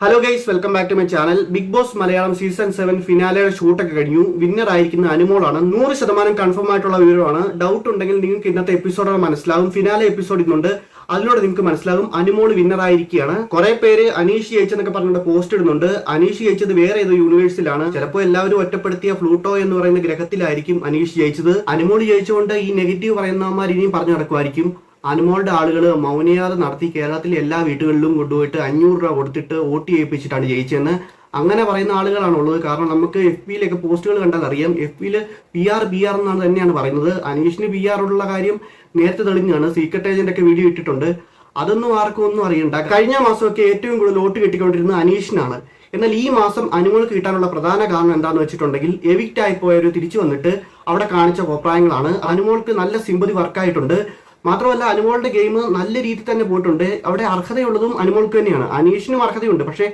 Hello guys, welcome back to my channel. Big boss Malayalam season 7 ഫിനാലയുടെ ഷൂട്ടൊക്കെ കഴിഞ്ഞു. Winner ആയിരിക്കുന്ന അനുമോളാണ്. 100% കൺഫേം ആയിട്ടുള്ള വിവരമാണ്. ഡൗട്ട് ഉണ്ടെങ്കിൽ നിങ്ങൾക്ക് ഇന്നത്തെ എപ്പിസോഡ് മനസ്സിലാകും. ഫിനാലെ എപ്പിസോഡ് ഇന്നുണ്ട്, അതിലൂടെ നിങ്ങൾക്ക് മനസ്സിലാകും അനുമോൾ വിന്നർ ആയിരിക്കുകയാണ്. കുറെ പേര് അനീഷ് ജയിച്ചെന്നൊക്കെ പറഞ്ഞിട്ട് പോസ്റ്റ് ഇടുന്നുണ്ട്. അനീഷ് ജയിച്ചത് വേറെ ഏതോ യൂണിവേഴ്സിലാണ്. ചിലപ്പോൾ എല്ലാവരും ഒറ്റപ്പെടുത്തിയ ഫ്ലൂട്ടോ എന്ന് പറയുന്ന ഗ്രഹത്തിലായിരിക്കും അനീഷ് ജയിച്ചത്. അനുമോൾ ജയിച്ചുകൊണ്ട് ഈ നെഗറ്റീവ് പറയുന്നവന്മാർ ഇനിയും പറഞ്ഞു നടക്കുമായിരിക്കും. അനുമോളുടെ ആളുകൾ മൗനയാത നടത്തി കേരളത്തിലെ എല്ലാ വീടുകളിലും കൊണ്ടുപോയിട്ട് 500 രൂപ കൊടുത്തിട്ട് വോട്ട് ചെയ്യിപ്പിച്ചിട്ടാണ് ജയിച്ചതെന്ന് അങ്ങനെ പറയുന്ന ആളുകളാണ് ഉള്ളത്. കാരണം നമുക്ക് FBയിലൊക്കെ പോസ്റ്റുകൾ കണ്ടാൽ അറിയാം. FBയിൽ PR എന്നാണ് തന്നെയാണ് പറയുന്നത്. അനീഷിന് PR ഉള്ള കാര്യം നേരത്തെ തെളിഞ്ഞാണ്. സീക്രട്ട് ഏജന്റ് ഒക്കെ വീഡിയോ ഇട്ടിട്ടുണ്ട്. അതൊന്നും ആർക്കും ഒന്നും അറിയണ്ട. കഴിഞ്ഞ മാസമൊക്കെ ഏറ്റവും കൂടുതൽ വോട്ട് കിട്ടിക്കൊണ്ടിരുന്നത് അനീഷിനാണ്. എന്നാൽ ഈ മാസം അനുമോൾക്ക് കിട്ടാനുള്ള പ്രധാന കാരണം എന്താണെന്ന് വെച്ചിട്ടുണ്ടെങ്കിൽ എവിക്റ്റ് ആയി പോയവർ തിരിച്ചു വന്നിട്ട് അവിടെ കാണിച്ച കോപ്രായങ്ങളാണ്. അനുമോൾക്ക് നല്ല സിമ്പതി വർക്കായിട്ടുണ്ട്. മാത്രമല്ല അനുമോളുടെ ഗെയിം നല്ല രീതിയിൽ തന്നെ പോയിട്ടുണ്ട്. അവിടെ അർഹതയുള്ളതും അനുമോൾക്ക് തന്നെയാണ്. അനീഷിനും അർഹതയുണ്ട്, പക്ഷേ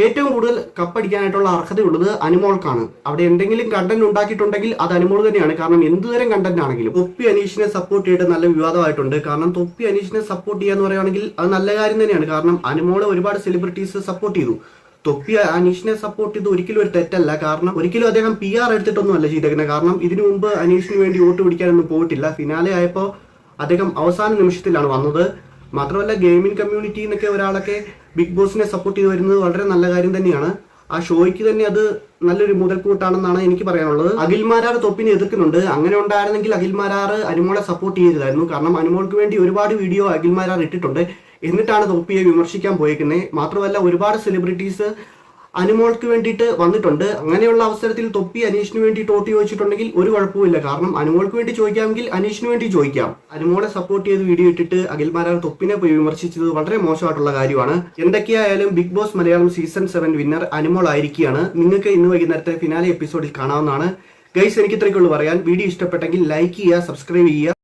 ഏറ്റവും കൂടുതൽ കപ്പടിക്കാനായിട്ടുള്ള അർഹതയുള്ളത് അനുമോൾക്കാണ്. അവിടെ എന്തെങ്കിലും കണ്ടന്റ് ഉണ്ടാക്കിയിട്ടുണ്ടെങ്കിൽ അത് അനുമോൾ തന്നെയാണ്. കാരണം എന്തുതരം കണ്ടന്റ് ആണെങ്കിലും തൊപ്പി അനീഷിനെ സപ്പോർട്ട് ചെയ്തിട്ട് നല്ല വിവാദമായിട്ടുണ്ട്. കാരണം തൊപ്പി അനീഷിനെ സപ്പോർട്ട് ചെയ്യാന്ന് പറയുകയാണെങ്കിൽ അത് നല്ല കാര്യം തന്നെയാണ്. കാരണം അനുമോളെ ഒരുപാട് സെലിബ്രിറ്റീസ് സപ്പോർട്ട് ചെയ്തു. തൊപ്പി അനീഷിനെ സപ്പോർട്ട് ചെയ്ത് ഒരിക്കലും ഒരു തെറ്റല്ല. കാരണം ഒരിക്കലും അദ്ദേഹം PR എടുത്തിട്ടൊന്നും അല്ല ചെയ്തേക്കുന്നത്. കാരണം ഇതിനു മുമ്പ് അനീഷിന് വേണ്ടി വോട്ട് പിടിക്കാനൊന്നും പോയിട്ടില്ല. ഫിനാലെ ആയപ്പോൾ അദ്ദേഹം അവസാന നിമിഷത്തിലാണ് വന്നത്. മാത്രമല്ല ഗെയിമിംഗ് കമ്മ്യൂണിറ്റി എന്നൊക്കെ ഒരാളൊക്കെ ബിഗ് ബോസിനെ സപ്പോർട്ട് ചെയ്ത് വരുന്നത് വളരെ നല്ല കാര്യം തന്നെയാണ്. ആ ഷോയ്ക്ക് തന്നെ അത് നല്ലൊരു മുതൽക്കൂട്ടാണെന്നാണ് എനിക്ക് പറയാനുള്ളത്. അഖിൽമാരാർ തൊപ്പിനെ എതിർക്കുന്നുണ്ട്. അങ്ങനെ ഉണ്ടായിരുന്നെങ്കിൽ അഖിൽമാരാർ അനുമോളെ സപ്പോർട്ട് ചെയ്തതായിരുന്നു. കാരണം അനുമോൾക്ക് വേണ്ടി ഒരുപാട് വീഡിയോ അഖിൽമാരാർ ഇട്ടിട്ടുണ്ട്. എന്നിട്ടാണ് തൊപ്പിയെ വിമർശിക്കാൻ പോയേക്കുന്നത്. മാത്രമല്ല ഒരുപാട് സെലിബ്രിറ്റീസ് അനുമോൾക്ക് വേണ്ടിയിട്ട് വന്നിട്ടുണ്ട്. അങ്ങനെയുള്ള അവസരത്തിൽ തൊപ്പി അനീഷിന് വേണ്ടിയിട്ട് വോട്ട് ചോദിച്ചിട്ടുണ്ടെങ്കിൽ ഒരു കുഴപ്പമില്ല. കാരണം അനുമോൾക്ക് വേണ്ടി ചോദിക്കാമെങ്കിൽ അനീഷിന് വേണ്ടി ചോദിക്കാം. അനുമോളെ സപ്പോർട്ട് ചെയ്ത് വീഡിയോ ഇട്ടിട്ട് അഖിൽമാരാർ തൊപ്പിനെ പോയി വിമർശിച്ചത് വളരെ മോശമായിട്ടുള്ള കാര്യമാണ്. എന്തൊക്കെയായാലും big boss Malayalam season 7 winner Anumol ആയിരിക്കുകയാണ്. നിങ്ങൾക്ക് ഇന്ന് വൈകുന്നേരത്തെ ഫിനാലെ എപ്പിസോഡിൽ കാണാവുന്നതാണ്. ഗൈസ്, എനിക്ക് ഇത്രയ്ക്കുള്ളൂ പറയാൻ. വീഡിയോ ഇഷ്ടപ്പെട്ടെങ്കിൽ ലൈക്ക് ചെയ്യുക, സബ്സ്ക്രൈബ് ചെയ്യുക.